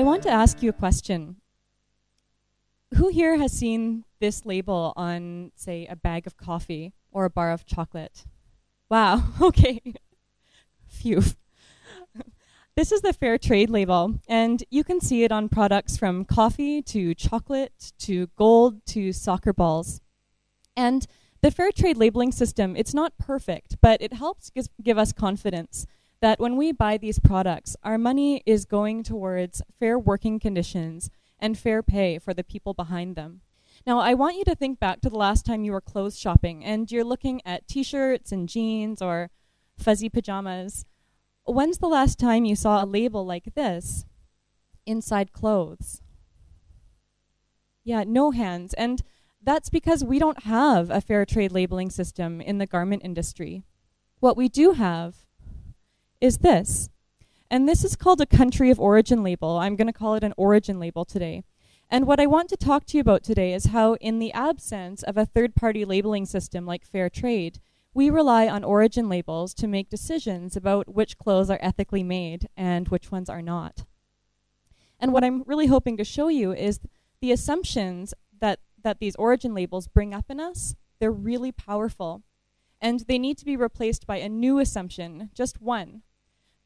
I want to ask you a question. Who here has seen this label on, say, a bag of coffee or a bar of chocolate? Wow, okay. Phew. This is the Fair Trade label, and you can see it on products from coffee to chocolate to gold to soccer balls. And the Fair Trade labeling system, it's not perfect, but it helps give us confidence that when we buy these products, our money is going towards fair working conditions and fair pay for the people behind them. Now, I want you to think back to the last time you were clothes shopping and you're looking at t-shirts and jeans or fuzzy pajamas. When's the last time you saw a label like this inside clothes? Yeah, no hands. And that's because we don't have a fair trade labeling system in the garment industry. What we do have is this. And this is called a country of origin label. I'm going to call it an origin label today. And what I want to talk to you about today is how, in the absence of a third-party labeling system like fair trade, we rely on origin labels to make decisions about which clothes are ethically made and which ones are not. And what I'm really hoping to show you is the assumptions that these origin labels bring up in us. They're really powerful. And they need to be replaced by a new assumption, just one,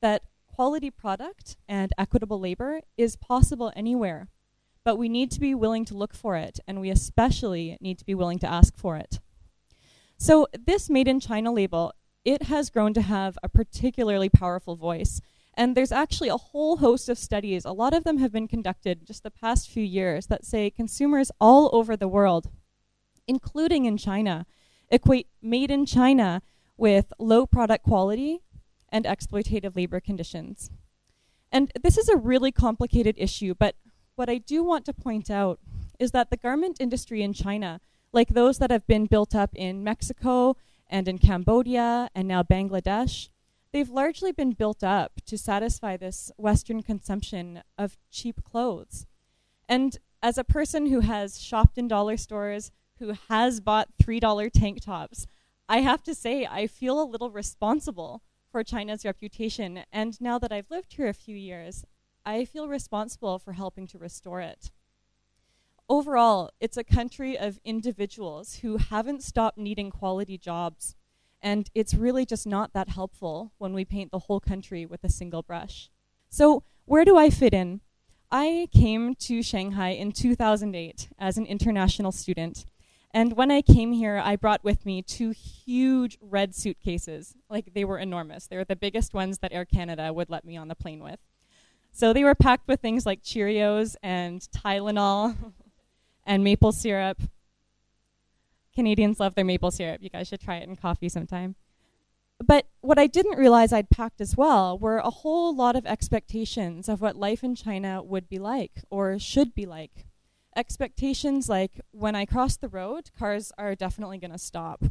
that quality product and equitable labor is possible anywhere. But we need to be willing to look for it, and we especially need to be willing to ask for it. So this Made in China label, it has grown to have a particularly powerful voice. And there's actually a whole host of studies, a lot of them have been conducted just the past few years, that say consumers all over the world, including in China, equate Made in China with low product quality and exploitative labor conditions. And this is a really complicated issue, but what I do want to point out is that the garment industry in China, like those that have been built up in Mexico and in Cambodia and now Bangladesh, they've largely been built up to satisfy this Western consumption of cheap clothes. And as a person who has shopped in dollar stores, who has bought $3 tank tops, I have to say I feel a little responsible for China's reputation. And now that I've lived here a few years, I feel responsible for helping to restore it. Overall, it's a country of individuals who haven't stopped needing quality jobs. And it's really just not that helpful when we paint the whole country with a single brush. So where do I fit in? I came to Shanghai in 2008 as an international student. And when I came here, I brought with me 2 huge red suitcases. Like, they were enormous. They were the biggest ones that Air Canada would let me on the plane with. So they were packed with things like Cheerios and Tylenol and maple syrup. Canadians love their maple syrup. You guys should try it in coffee sometime. But what I didn't realize I'd packed as well were a whole lot of expectations of what life in China would be like or should be like. Expectations like, when I cross the road, cars are definitely going to stop.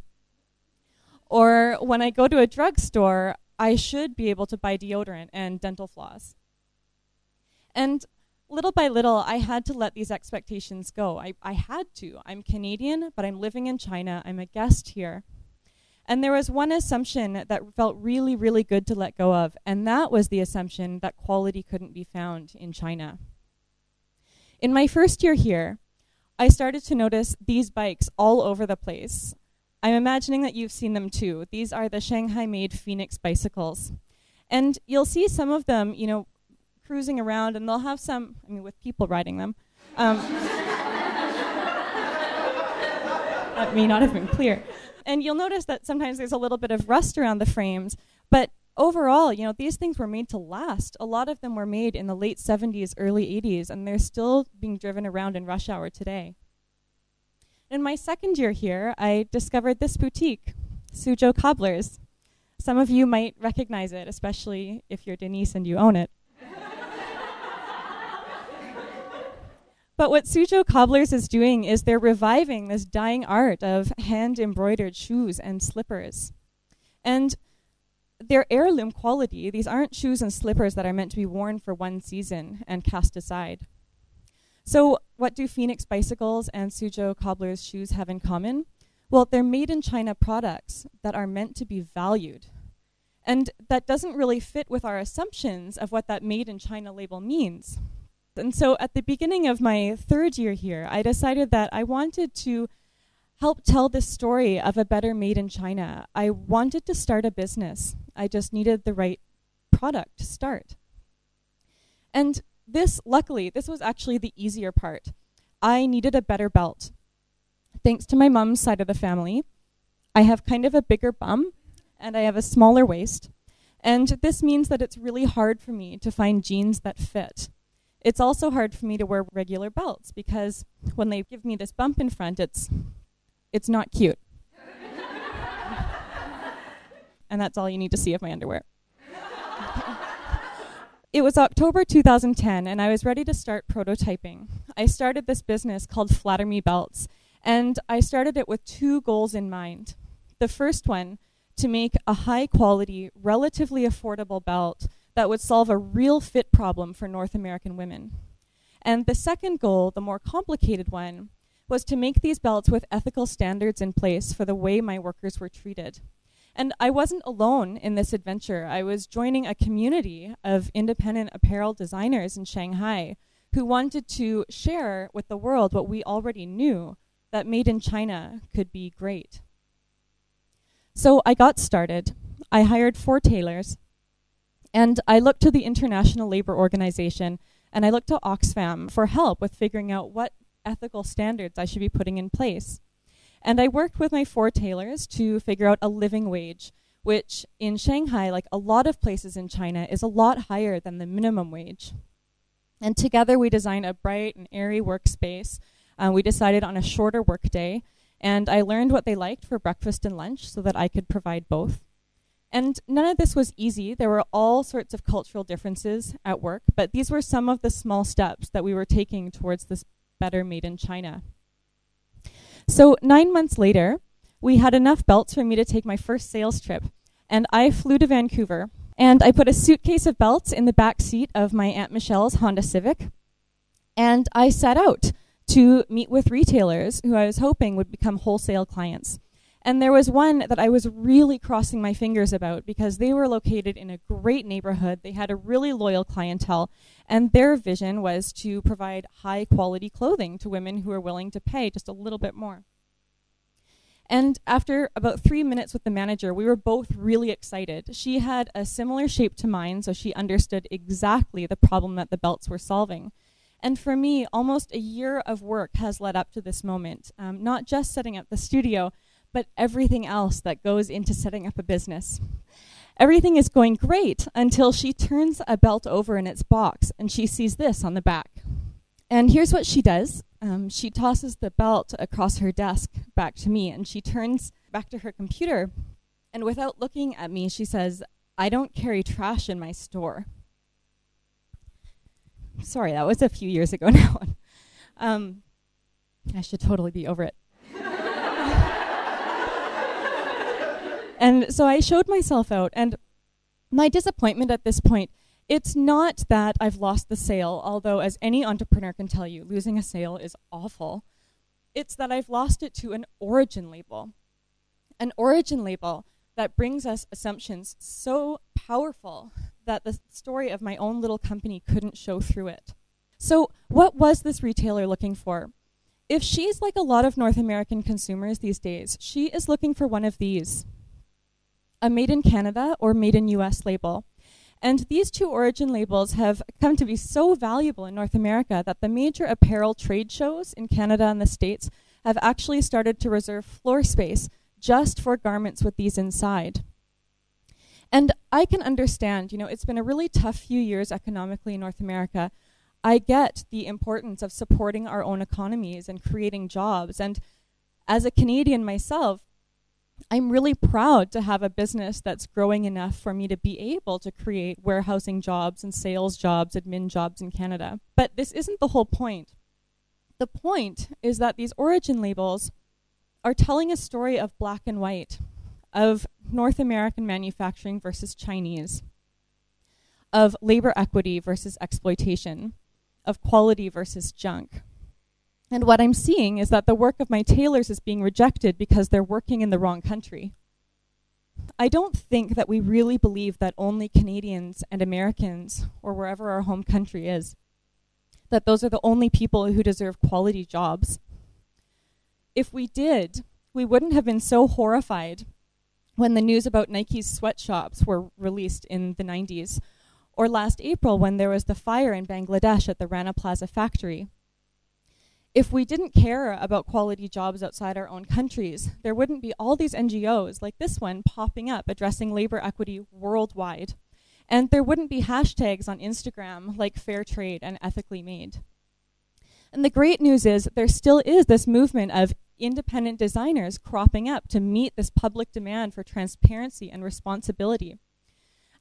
Or when I go to a drugstore, I should be able to buy deodorant and dental floss. And little by little, I had to let these expectations go. I had to. I'm Canadian, but I'm living in China. I'm a guest here. And there was one assumption that felt really, really good to let go of, and that was the assumption that quality couldn't be found in China. In my first year here, I started to notice these bikes all over the place. I'm imagining that you've seen them too. These are the Shanghai-made Phoenix bicycles. And you'll see some of them, cruising around, and they'll have some, with people riding them. That may not have been clear. And you'll notice that sometimes there's a little bit of rust around the frames, but overall, these things were made to last. A lot of them were made in the late 70s, early 80s, and they're still being driven around in rush hour today. In my second year here, I discovered this boutique, Suzhou Cobblers. Some of you might recognize it, especially if you're Denise and you own it. But what Suzhou Cobblers is doing is they're reviving this dying art of hand-embroidered shoes and slippers. And they're heirloom quality. These aren't shoes and slippers that are meant to be worn for one season and cast aside. So what do Phoenix bicycles and Suzhou Cobblers shoes have in common? Well, they're made in China products that are meant to be valued. And that doesn't really fit with our assumptions of what that made in China label means. And so at the beginning of my third year here, I decided that I wanted to help tell this story of a better made in China. I wanted to start a business. I just needed the right product to start. And luckily, this was actually the easier part. I needed a better belt. Thanks to my mom's side of the family, I have kind of a bigger bum and I have a smaller waist. And this means that it's really hard for me to find jeans that fit. It's also hard for me to wear regular belts because when they give me this bump in front, it's not cute. And that's all you need to see of my underwear. It was October 2010, and I was ready to start prototyping. I started this business called Flatter Me Belts, and I started it with 2 goals in mind. The first one, to make a high-quality, relatively affordable belt that would solve a real fit problem for North American women. And the second goal, the more complicated one, was to make these belts with ethical standards in place for the way my workers were treated. And I wasn't alone in this adventure. I was joining a community of independent apparel designers in Shanghai who wanted to share with the world what we already knew, that made in China could be great. So I got started. I hired 4 tailors, and I looked to the International Labor Organization, and I looked to Oxfam for help with figuring out what ethical standards I should be putting in place. And I worked with my 4 tailors to figure out a living wage, which in Shanghai, like a lot of places in China, is a lot higher than the minimum wage. And together we designed a bright and airy workspace. We decided on a shorter workday, and I learned what they liked for breakfast and lunch so that I could provide both. And none of this was easy. There were all sorts of cultural differences at work, but these were some of the small steps that we were taking towards this better made in China. So 9 months later, we had enough belts for me to take my first sales trip, and I flew to Vancouver, and I put a suitcase of belts in the back seat of my Aunt Michelle's Honda Civic, and I set out to meet with retailers who I was hoping would become wholesale clients. And there was one that I was really crossing my fingers about because they were located in a great neighborhood. They had a really loyal clientele, and their vision was to provide high-quality clothing to women who were willing to pay just a little bit more. And after about 3 minutes with the manager, we were both really excited. She had a similar shape to mine, so she understood exactly the problem that the belts were solving. And for me, almost a year of work has led up to this moment, not just setting up the studio, but everything else that goes into setting up a business. Everything is going great until she turns a belt over in its box and she sees this on the back. And here's what she does. She tosses the belt across her desk back to me, and she turns back to her computer, and without looking at me, she says, "I don't carry trash in my store." Sorry, that was a few years ago now. I should totally be over it. And so I showed myself out, and my disappointment at this point, it's not that I've lost the sale, although as any entrepreneur can tell you, losing a sale is awful. It's that I've lost it to an origin label. An origin label that brings us assumptions so powerful that the story of my own little company couldn't show through it. So what was this retailer looking for? If she's like a lot of North American consumers these days, she is looking for one of these: a Made in Canada or Made in US label. And these 2 origin labels have come to be so valuable in North America that the major apparel trade shows in Canada and the States have actually started to reserve floor space just for garments with these inside. And I can understand, it's been a really tough few years economically in North America. I get the importance of supporting our own economies and creating jobs. And as a Canadian myself, I'm really proud to have a business that's growing enough for me to be able to create warehousing jobs and sales jobs, admin jobs in Canada. But this isn't the whole point. The point is that these origin labels are telling a story of black and white, of North American manufacturing versus Chinese, of labor equity versus exploitation, of quality versus junk. And what I'm seeing is that the work of my tailors is being rejected because they're working in the wrong country. I don't think that we really believe that only Canadians and Americans, or wherever our home country is, that those are the only people who deserve quality jobs. If we did, we wouldn't have been so horrified when the news about Nike's sweatshops were released in the 90s, or last April when there was the fire in Bangladesh at the Rana Plaza factory. If we didn't care about quality jobs outside our own countries, there wouldn't be all these NGOs like this one popping up addressing labor equity worldwide. And there wouldn't be hashtags on Instagram like fair trade and ethically made. And the great news is there still is this movement of independent designers cropping up to meet this public demand for transparency and responsibility.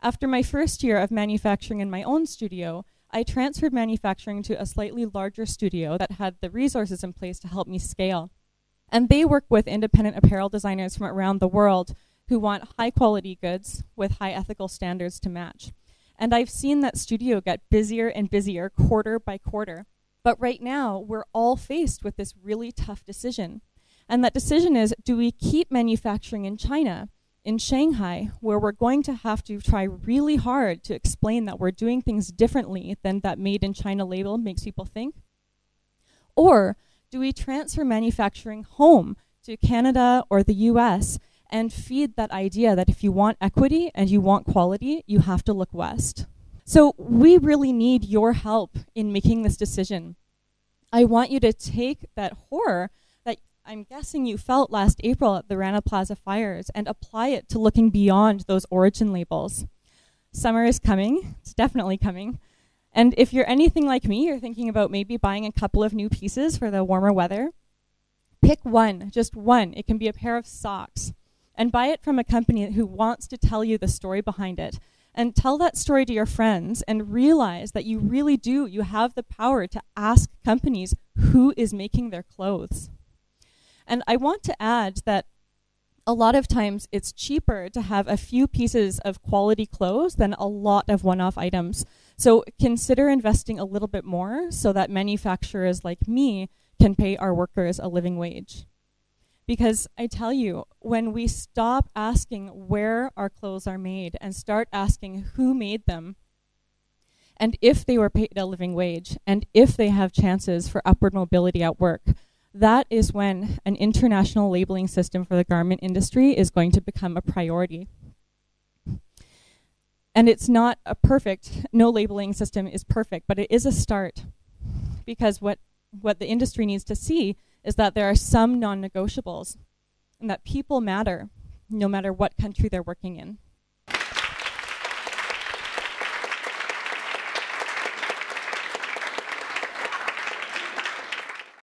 After my first year of manufacturing in my own studio, I transferred manufacturing to a slightly larger studio that had the resources in place to help me scale. And they work with independent apparel designers from around the world who want high quality goods with high ethical standards to match. And I've seen that studio get busier and busier quarter by quarter. But right now, we're all faced with this really tough decision. And that decision is, do we keep manufacturing in China, in Shanghai, where we're going to have to try really hard to explain that we're doing things differently than that made in China label makes people think? Or do we transfer manufacturing home to Canada or the US and feed that idea that if you want equity and you want quality, you have to look west? So we really need your help in making this decision. I want you to take that horror that I'm guessing you felt last April at the Rana Plaza fires and apply it to looking beyond those origin labels. Summer is coming. It's definitely coming. And if you're anything like me, you're thinking about maybe buying a couple of new pieces for the warmer weather. Pick one, just one. It can be a pair of socks. And buy it from a company who wants to tell you the story behind it. And tell that story to your friends and realize that you really do. You have the power to ask companies who is making their clothes. And I want to add that a lot of times it's cheaper to have a few pieces of quality clothes than a lot of one-off items. So consider investing a little bit more so that manufacturers like me can pay our workers a living wage. Because I tell you, when we stop asking where our clothes are made and start asking who made them, and if they were paid a living wage, and if they have chances for upward mobility at work, that is when an international labeling system for the garment industry is going to become a priority. And it's not a perfect, no labeling system is perfect, but it is a start. Because what the industry needs to see is that there are some non-negotiables and that people matter no matter what country they're working in.